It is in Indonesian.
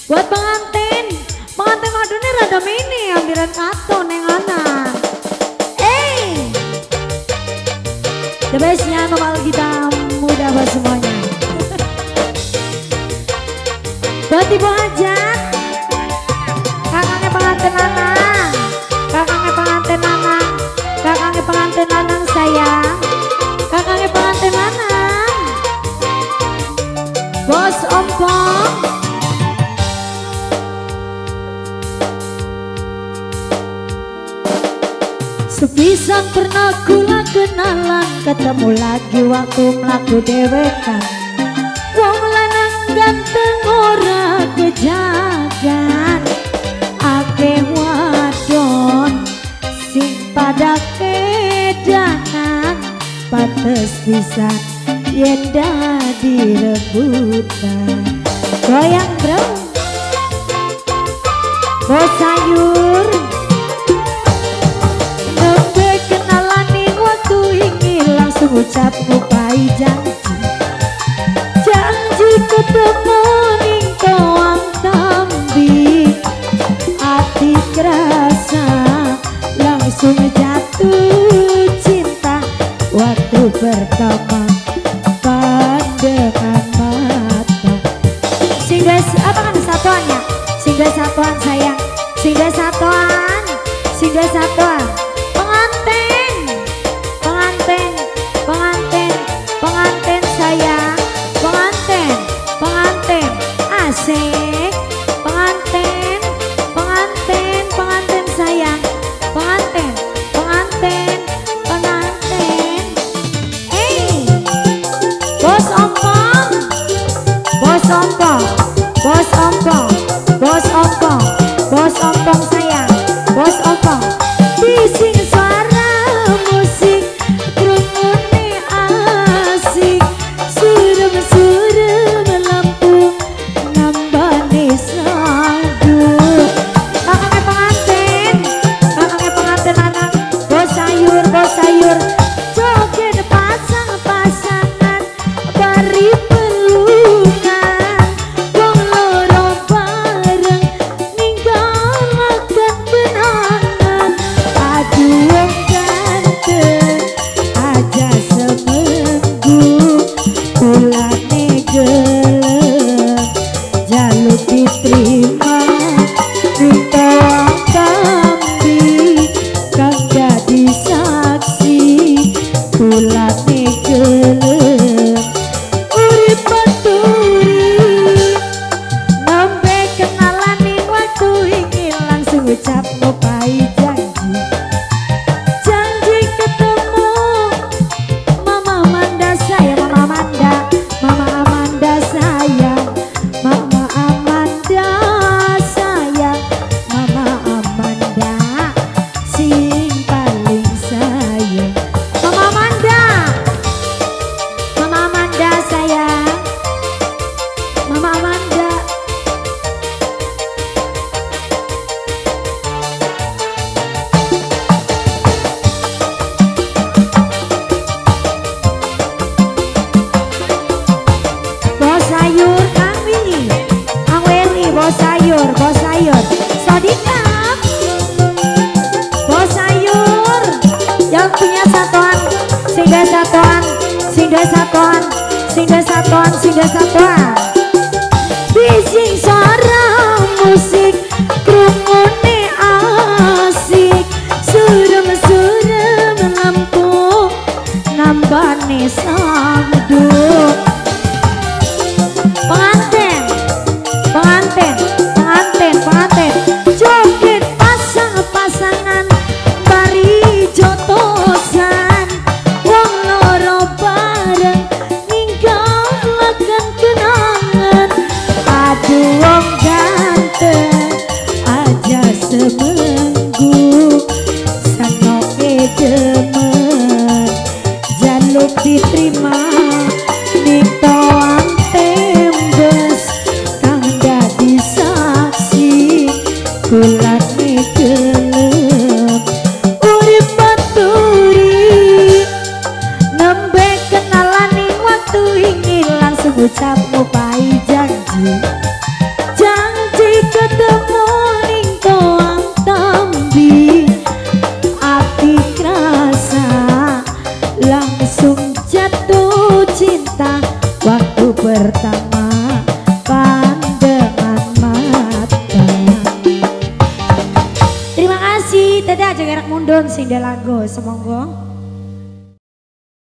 Buat pengantin madune rada mini ambiran kato neng anak. The bestnya kepala kita muda buat semuanya. Buat ibu hajat, kakaknya pengantin lanang, kakaknya pengantin lanang, kakaknya pengantin lanang sayang, kakaknya pengantin lanang, bos ompong. Sepisan pernah kula kenalan, ketemu lagi waktu melaku dewekan. Wong lanang ganteng ora kejagan, akeh wadon sing pada kedanan, pantes pisan yen dadi rebutan. Goyang bro, bos sayur. Ucap ngupai janji ketemu ning toang tambi, hati kerasa langsung jatuh cinta waktu pertama pandangan mata. Singgah apa kan satuannya? Singgah satuan sayang, singgah satuan, singgah satuan. Pengantin sayang, pengantin asik, pengantin sayang, pengantin. Bos ompong, bos ompong sayang, bos ompong. Bising suara musik, kerumune asik, surem lampu nambane salju. Kakaknya pengantin anak, bos sayur, joget pasangan bari pelungan, wong loro bareng ninggalaken benangan. Aduh wong ganteng aja seminggu, kulane gelem jaluk diterima ning toang tambi, kang dadi saksi kulane gelem urip baturi. Nembe kenalan ning waktu iki langsung ucap ngupai janji ketemu Mama Amanda sayang, Mama Amanda sayang, Mama Amanda sayang, Mama Amanda sing paling sayang. Mama Amanda sayang, Mama Amanda. Bos sayur Kang Willy, bos sayur, Sodikap, bos sayur, yang punya satuan, singgah satuan. Bising suara musik, kerumune asik, surem lampu nambane salju. Pengantin, joget pasangan bari jotosan, wong loro bareng ninggalaken kenangan. pertama pandangan mata. Terima kasih Teteh Ajeng Erak Mundun sing lagu semonggo.